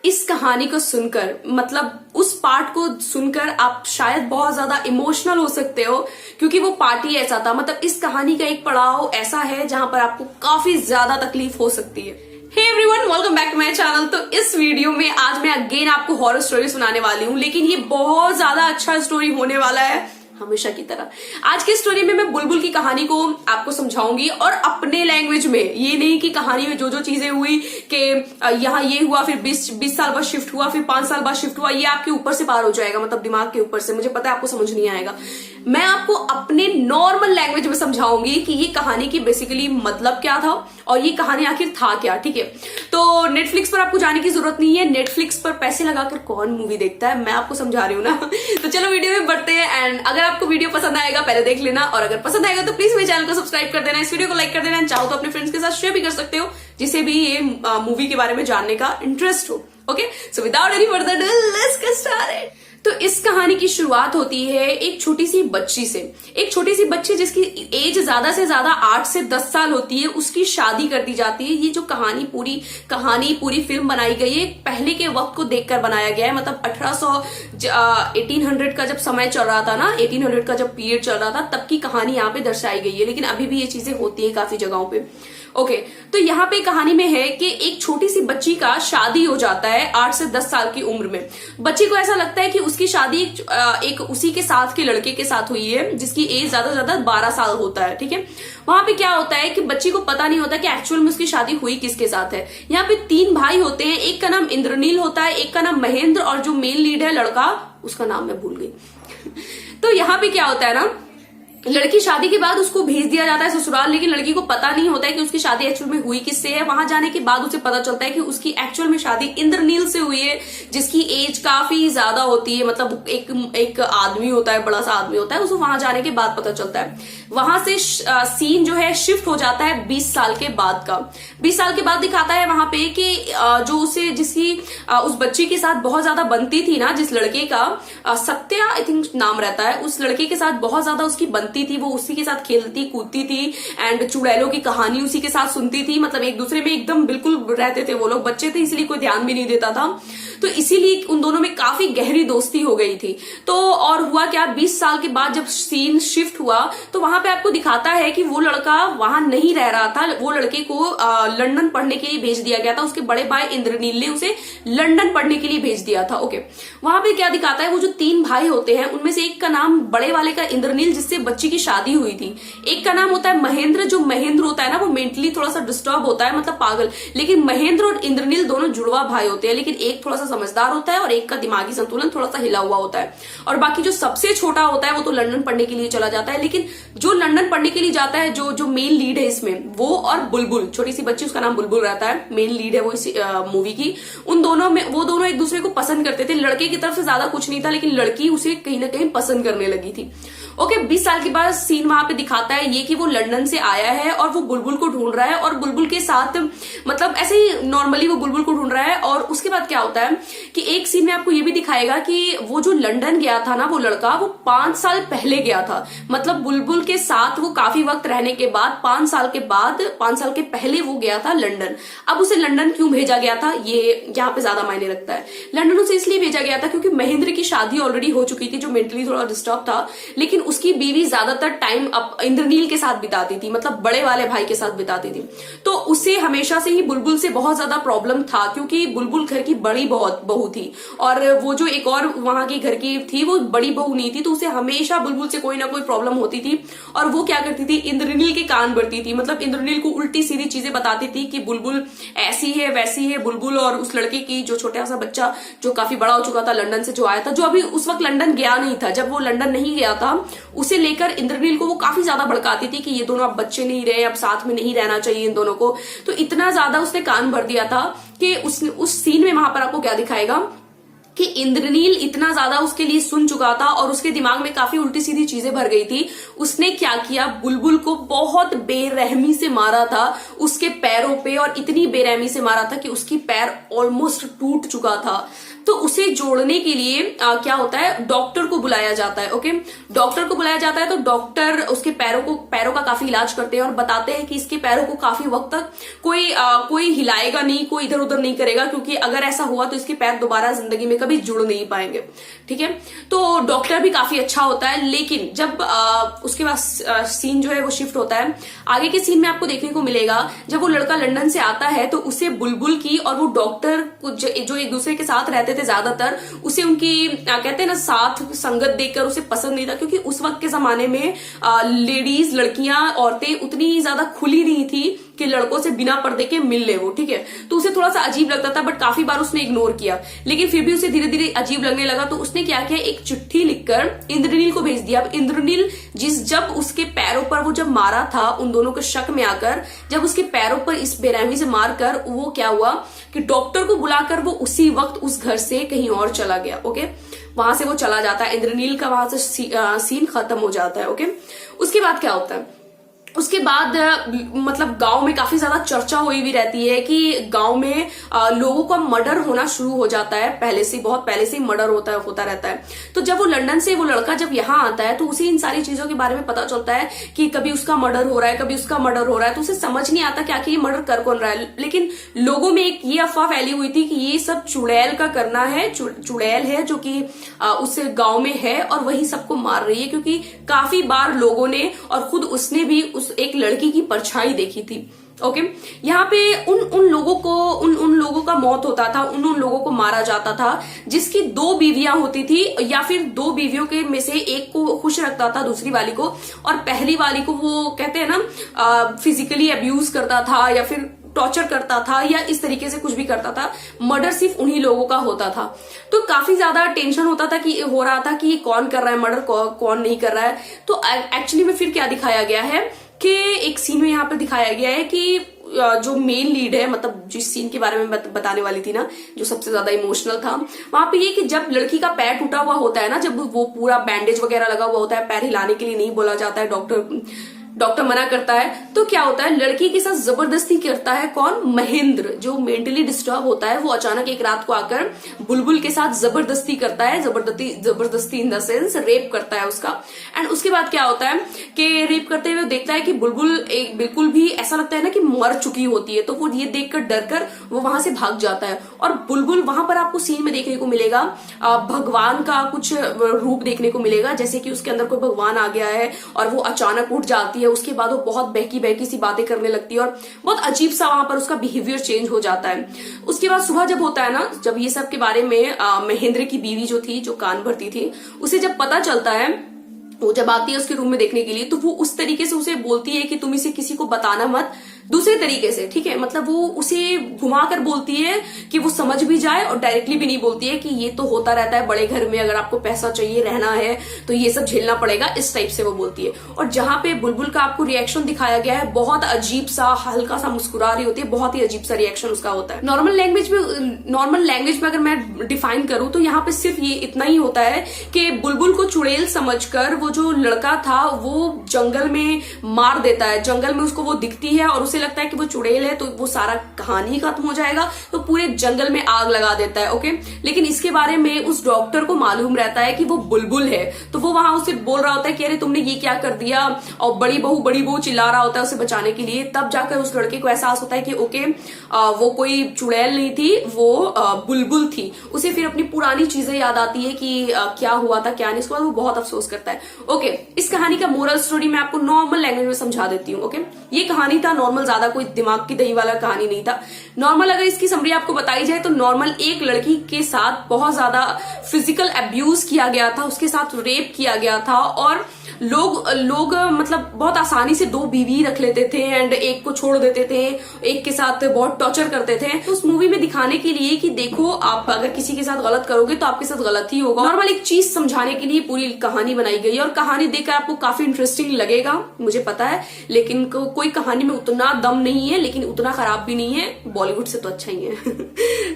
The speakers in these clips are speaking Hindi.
इस कहानी को सुनकर, मतलब उस पार्ट को सुनकर आप शायद बहुत ज्यादा इमोशनल हो सकते हो, क्योंकि वो पार्ट ही ऐसा था। मतलब इस कहानी का एक पड़ाव ऐसा है जहां पर आपको काफी ज्यादा तकलीफ हो सकती है। Hey everyone, welcome back to my channel. तो इस वीडियो में आज मैं अगेन आपको हॉरर स्टोरी सुनाने वाली हूँ, लेकिन ये बहुत ज्यादा अच्छा स्टोरी होने वाला है हमेशा की तरह। आज की स्टोरी में मैं बुलबुल की कहानी को आपको समझाऊंगी और अपने लैंग्वेज में। ये नहीं कि कहानी में जो जो चीजें हुई कि यहाँ ये हुआ, फिर 20 साल बाद शिफ्ट हुआ, फिर 5 साल बाद शिफ्ट हुआ, ये आपके ऊपर से पार हो जाएगा, मतलब दिमाग के ऊपर से। मुझे पता है आपको समझ नहीं आएगा। मैं आपको अपने नॉर्मल लैंग्वेज में समझाऊंगी कि ये कहानी की बेसिकली मतलब क्या था और ये कहानी आखिर था क्या। ठीक है, तो नेटफ्लिक्स पर आपको जाने की जरूरत नहीं है। नेटफ्लिक्स पर पैसे लगाकर कौन मूवी देखता है, मैं आपको समझा रही हूँ ना। तो चलो वीडियो में बढ़ते हैं। एंड अगर आपको वीडियो पसंद आएगा पहले देख लेना, और अगर पसंद आएगा तो प्लीज मेरे चैनल को सब्सक्राइब कर देना, इस वीडियो को लाइक कर देना, चाहो तो अपने फ्रेंड्स के साथ शेयर भी कर सकते हो जिसे भी ये मूवी के बारे में जानने का इंटरेस्ट हो। Okay, so without any further ado, let's get started. तो इस कहानी की शुरुआत होती है एक छोटी सी बच्ची से। एक छोटी सी बच्ची जिसकी एज ज्यादा से ज्यादा 8 से 10 साल होती है, उसकी शादी कर दी जाती है। ये जो कहानी पूरी फिल्म बनाई गई है पहले के वक्त को देखकर बनाया गया है। मतलब 1800 का जब समय चल रहा था ना, 1800 का जब पीरियड चल रहा था, तब की कहानी यहाँ पे दर्शाई गई है। लेकिन अभी भी ये चीजें होती है काफी जगहों पे। ओके, तो यहाँ पे कहानी में है कि एक छोटी सी बच्ची का शादी हो जाता है 8 से 10 साल की उम्र में। बच्ची को ऐसा लगता है कि उसकी शादी एक उसी के साथ के लड़के के साथ हुई है जिसकी एज ज्यादा से ज्यादा 12 साल होता है। ठीक है, वहां पे क्या होता है कि बच्ची को पता नहीं होता कि एक्चुअल में उसकी शादी हुई किसके साथ है। यहाँ पे 3 भाई होते हैं, एक का नाम इंद्रनील होता है, एक का नाम महेंद्र, और जो मेन लीड है लड़का, उसका नाम मैं भूल गई। तो यहाँ पे क्या होता है ना, लड़की शादी के बाद उसको भेज दिया जाता है ससुराल, लेकिन लड़की को पता नहीं होता है कि उसकी शादी एक्चुअल में हुई किससे है। वहां जाने के बाद उसे पता चलता है कि उसकी एक्चुअल में शादी इंद्रनील से हुई है, जिसकी एज काफी ज्यादा होती है। मतलब एक आदमी होता है, बड़ा सा आदमी होता है, उसे वहां जाने के बाद पता चलता है। वहां से सीन जो है शिफ्ट हो जाता है 20 साल के बाद का। 20 साल के बाद दिखाता है वहां पे कि जो उसे जिसकी उस बच्ची के साथ बहुत ज्यादा बनती थी ना, जिस लड़के का सत्या आई थिंक नाम रहता है, उस लड़के के साथ बहुत ज्यादा उसकी बनती थी। वो उसी के साथ खेलती कूदती थी एंड चुड़ैलों की कहानी उसी के साथ सुनती थी। मतलब एक दूसरे में एकदम बिल्कुल रहते थे। वो लोग बच्चे थे इसलिए कोई ध्यान भी नहीं देता था, तो इसीलिए उन दोनों में काफी गहरी दोस्ती हो गई थी। तो और हुआ क्या, 20 साल के बाद जब सीन शिफ्ट हुआ तो वहां पे आपको दिखाता है कि वो लड़का वहां नहीं रह रहा था। वो लड़के को लंदन पढ़ने के लिए भेज दिया गया था। उसके बड़े भाई इंद्रनील ने उसे लंदन पढ़ने के लिए भेज दिया था। ओके, वहां पे क्या दिखाता है, वो जो 3 भाई होते हैं उनमें से एक का नाम, बड़े वाले का इंद्रनील, जिससे बच्ची की शादी हुई थी। एक का नाम होता है महेंद्र। जो महेंद्र होता है ना, वो मेंटली थोड़ा सा डिस्टर्ब होता है, मतलब पागल। लेकिन महेंद्र और इंद्रनील दोनों जुड़वा भाई होते हैं, लेकिन एक थोड़ा सा समझदार होता है और एक का दिमागी संतुलन थोड़ा सा हिला हुआ होता है। और बाकी जो सबसे छोटा होता है वो तो लंदन पढ़ने के लिए चला जाता है। लेकिन जो लंदन पढ़ने के लिए जाता है, जो मेन लीड है इसमें, वो और बुलबुल, छोटी सी बच्ची, उसका नाम बुलबुल रहता है, मेन लीड है वो इस मूवी की। उन दोनों में, वो दोनों एक दूसरे को पसंद करते थे। लड़के की तरफ से ज्यादा कुछ नहीं था, लेकिन लड़की उसे कहीं ना कहीं पसंद करने लगी थी। ओके, 20 साल के बाद सीन वहां पे दिखाता है ये कि वो लंदन से आया है और वो बुलबुल को ढूंढ रहा है, और बुलबुल के साथ, मतलब ऐसे ही नॉर्मली वो बुलबुल को ढूंढ रहा है। और उसके बाद क्या होता है कि एक सीन में आपको ये भी दिखाएगा कि वो जो लंदन गया था ना, वो लड़का, वो 5 साल पहले गया था। मतलब बुलबुल के साथ वो काफी वक्त रहने के बाद 5 साल के बाद, 5 साल के पहले वो गया था लंदन। अब उसे लंदन क्यों भेजा गया था, ये यहाँ पे ज्यादा मायने रखता है। लंदन उसे इसलिए भेजा गया था क्योंकि महेंद्र की शादी ऑलरेडी हो चुकी थी, जो मेंटली थोड़ा डिस्टर्ब था। लेकिन उसकी बीवी ज्यादातर टाइम अब इंद्रनील के साथ बिताती थी, मतलब बड़े वाले भाई के साथ बिताती थी। तो उसे हमेशा से ही बुलबुल से बहुत ज्यादा प्रॉब्लम था, क्योंकि बुलबुल घर की बड़ी बहू थी और वो जो एक और वहां की घर की थी वो बड़ी बहू नहीं थी। तो उसे हमेशा बुलबुल से कोई ना कोई प्रॉब्लम होती थी। और वो क्या करती थी, इंद्रनील के कान भरती थी। मतलब इंद्रनील को उल्टी सीधी चीजें बताती थी कि बुलबुल ऐसी है वैसी है। बुलबुल और उस लड़के की, जो छोटा सा बच्चा जो काफी बड़ा हो चुका था लंदन से, जो आया था, जो अभी उस वक्त लंदन गया नहीं था, जब वो लंदन नहीं गया था, उसे लेकर इंद्रनील को वो काफी ज्यादा भड़काती थी कि ये दोनों अब बच्चे नहीं रहे, अब साथ में नहीं रहना चाहिए इन दोनों को। तो इतना ज्यादा उसने कान भर दिया था कि उस सीन में वहां पर आपको क्या दिखाएगा कि इंद्रनील इतना ज्यादा उसके लिए सुन चुका था और उसके दिमाग में काफी उल्टी सीधी चीजें भर गई थी। उसने क्या किया, बुलबुल को बहुत बेरहमी से मारा था उसके पैरों पे, और इतनी बेरहमी से मारा था कि उसकी पैर ऑलमोस्ट टूट चुका था। तो उसे जोड़ने के लिए क्या होता है, डॉक्टर को बुलाया जाता है। ओके, डॉक्टर को बुलाया जाता है तो डॉक्टर उसके पैरों का काफी इलाज करते हैं और बताते हैं कि इसके पैरों को काफी वक्त तक कोई हिलाएगा नहीं, कोई इधर उधर नहीं करेगा, क्योंकि अगर ऐसा हुआ तो इसके पैर दोबारा जिंदगी में कभी जुड़ नहीं पाएंगे। ठीक है, तो डॉक्टर भी काफी अच्छा होता है। लेकिन जब उसके बाद सीन जो है वो शिफ्ट होता है, आगे के सीन में आपको देखने को मिलेगा जब वो लड़का लंदन से आता है तो उसे बुलबुल की और वो डॉक्टर जो एक दूसरे के साथ रहते थे ज्यादातर, उसे उनकी कहते हैं ना साथ संगत देखकर उसे पसंद नहीं था, क्योंकि उस वक्त के जमाने में लेडीज, लड़कियां, औरतें उतनी ज्यादा खुली नहीं थी कि लड़कों से बिना पर्दे के मिल ले वो। ठीक है, तो उसे थोड़ा सा अजीब लगता था, बट काफी बार उसने इग्नोर किया, लेकिन फिर भी उसे धीरे धीरे अजीब लगने लगा। तो उसने क्या किया, एक चिट्ठी लिखकर इंद्रनील को भेज दिया। अब इंद्रनील जब उसके पैरों पर वो जब मारा था, उन दोनों के शक में आकर जब उसके पैरों पर इस बेरहमी से मारकर, वो क्या हुआ कि डॉक्टर को बुलाकर वो उसी वक्त उस घर से कहीं और चला गया। ओके, वहां से वो चला जाता है, इंद्रनील का वहां से सीन खत्म हो जाता है। ओके, उसके बाद क्या होता है, उसके बाद मतलब गांव में काफी ज्यादा चर्चा हुई भी रहती है कि गांव में लोगों का मर्डर होना शुरू हो जाता है, बहुत पहले से ही मर्डर होता रहता है। तो जब वो लंदन से वो लड़का जब यहाँ आता है तो उसे इन सारी चीजों के बारे में पता चलता है कि कभी उसका मर्डर हो रहा है, कभी उसका मर्डर हो रहा है। तो उसे समझ नहीं आता कि आखिर ये मर्डर कर कौन रहा है। लेकिन लोगों में एक ये अफवाह फैली हुई थी कि ये सब चुड़ैल का करना है, चुड़ैल है जो कि उस गांव में है और वही सबको मार रही है, क्योंकि काफी बार लोगों ने और खुद उसने भी एक लड़की की परछाई देखी थी। ओके, यहाँ पे उन लोगों का मौत होता था, उन लोगों को मारा जाता था जिसकी 2 बीवियां होती थी, या फिर 2 बीवियों के में से एक को खुश रखता था दूसरी वाली को, और पहली वाली को वो कहते हैं ना फिजिकली अब्यूज करता था या फिर टॉर्चर करता था या इस तरीके से कुछ भी करता था। मर्डर सिर्फ उन्हीं लोगों का होता था। तो काफी ज्यादा टेंशन होता था कि हो रहा था कि कौन कर रहा है मर्डर, कौन नहीं कर रहा है। तो एक्चुअली में फिर क्या दिखाया गया है कि एक सीन में यहाँ पर दिखाया गया है कि जो मेन लीड है, मतलब जिस सीन के बारे में बताने वाली थी ना, जो सबसे ज्यादा इमोशनल था, वहां पे ये कि जब लड़की का पैर टूटा हुआ होता है ना, जब वो पूरा बैंडेज वगैरह लगा हुआ होता है, पैर हिलाने के लिए नहीं बोला जाता है, डॉक्टर मना करता है, तो क्या होता है, लड़की के साथ जबरदस्ती करता है कौन, महेंद्र, जो मेंटली डिस्टर्ब होता है। वो अचानक एक रात को आकर बुलबुल के साथ जबरदस्ती करता है, जबरदस्ती इन द सेंस रेप करता है उसका। एंड उसके बाद क्या होता है कि रेप करते हुए देखता है कि बुलबुल एक बिल्कुल भी ऐसा लगता है ना कि मर चुकी होती है। तो वो ये देखकर डरकर वो वहां से भाग जाता है। और बुलबुल वहां पर आपको सीन में देखने को मिलेगा भगवान का कुछ रूप देखने को मिलेगा, जैसे कि उसके अंदर कोई भगवान आ गया है और वो अचानक उठ जाती है। उसके बाद वो बहुत बहकी सी बातें करने लगती है और बहुत अजीब सा वहां पर उसका बिहेवियर चेंज हो जाता है। उसके बाद सुबह जब होता है ना, जब ये सब के बारे में महेंद्र की बीवी जो थी, जो कान भरती थी, उसे जब पता चलता है, वो जब आती है उसके रूम में देखने के लिए, तो वो उस तरीके से उसे बोलती है कि तुम इसे किसी को बताना मत, दूसरे तरीके से। ठीक है, मतलब वो उसे घुमाकर बोलती है कि वो समझ भी जाए, और डायरेक्टली भी नहीं बोलती है कि ये तो होता रहता है बड़े घर में, अगर आपको पैसा चाहिए, रहना है तो ये सब झेलना पड़ेगा, इस टाइप से वो बोलती है। और जहां पे बुलबुल का आपको रिएक्शन दिखाया गया है, बहुत अजीब सा, हल्का सा मुस्कुरा रही होती है, बहुत ही अजीब सा रिएक्शन उसका होता है। नॉर्मल लैंग्वेज में अगर मैं डिफाइन करूं तो यहाँ पे सिर्फ ये इतना ही होता है कि बुलबुल को चुड़ैल समझकर वो जो लड़का था वो जंगल में मार देता है। जंगल में उसको वो दिखती है और उसे लगता है कि वो चुड़ैल है, तो वो सारा कहानी खत्म हो जाएगा, तो पूरे जंगल में आग लगा देता है। ओके, लेकिन इसके बारे में उस डॉक्टर को मालूम रहता है कि वो बुलबुल है, तो वो वहां उसे बोल रहा होता है कि अरे तुमने ये क्या कर दिया, और बड़ी बहू चिल्ला रहा होता है उसे बचाने के लिए। तब जाकर उस लड़के को एहसास होता है कि ओके वो कोई चुड़ैल नहीं थी, वो बुलबुल थी। उसे फिर अपनी पुरानी चीजें याद आती है कि क्या हुआ था क्या नहीं। इसके बाद वो बहुत अफसोस करता है। ओके, इस कहानी का मोरल स्टोरी मैं आपको नॉर्मल लैंग्वेज में समझा देती हूँ। ओके, ये कहानी था नॉर्मल, ज्यादा कोई दिमाग की दही वाला कहानी नहीं था। नॉर्मल अगर इसकी समरी आपको बताई जाए तो नॉर्मल एक लड़की के साथ बहुत ज्यादा फिजिकल अब्यूज किया गया था, उसके साथ रेप किया गया था, और लोग मतलब बहुत आसानी से 2 बीवी रख लेते थे एंड एक को छोड़ देते थे, एक के साथ बहुत टॉर्चर करते थे। तो उस मूवी में दिखाने के लिए कि देखो आप अगर किसी के साथ गलत करोगे तो आपके साथ गलत ही होगा, नॉर्मल एक चीज समझाने के लिए पूरी कहानी बनाई गई है। और कहानी देखकर आपको काफी इंटरेस्टिंग लगेगा मुझे पता है, लेकिन कोई कहानी में उतना दम नहीं है लेकिन उतना खराब भी नहीं है, बॉलीवुड से तो अच्छा ही है।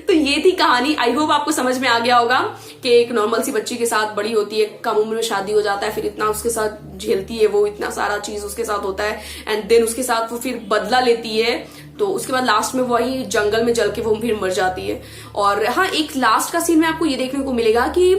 तो ये थी कहानी। आई होप आपको समझ में आ गया होगा कि एक नॉर्मल सी बच्ची के साथ बड़ी होती है, कम उम्र में शादी हो जाता है, फिर इतना उसके साथ झेलती है, वो इतना सारा चीज उसके साथ होता है, एंड देन उसके साथ वो फिर बदला लेती है, तो उसके बाद लास्ट में वही जंगल में जल के वो फिर मर जाती है। और हाँ, एक लास्ट का सीन में आपको ये देखने को मिलेगा कि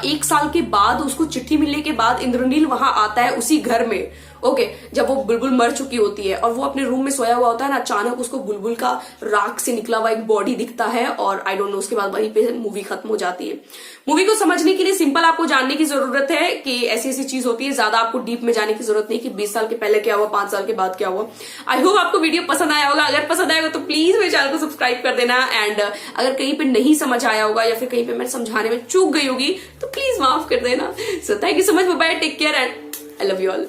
1 साल के बाद उसको चिट्ठी मिलने के बाद इंद्रनील वहां आता है उसी घर में। ओके, जब वो बुलबुल मर चुकी होती है और वो अपने रूम में सोया हुआ होता है ना, अचानक उसको बुलबुल का राख से निकला हुआ एक बॉडी दिखता है और आई डोंट नो, उसके बाद वहीं पे मूवी खत्म हो जाती है। मूवी को समझने के लिए सिंपल आपको जानने की जरूरत है कि ऐसी ऐसी चीज होती है, ज्यादा आपको डीप में जाने की जरूरत नहीं कि 20 साल के पहले क्या हुआ, 5 साल के बाद क्या हुआ। आई होप आपको वीडियो पसंद आया होगा। अगर पसंद आएगा तो प्लीज मेरे चैनल को सब्सक्राइब कर देना, एंड अगर कहीं पे नहीं समझ आया होगा या फिर कहीं पे मैं समझाने में चूक गई होगी तो प्लीज माफ कर देना। So thank you so much, bye, take care and I love you all.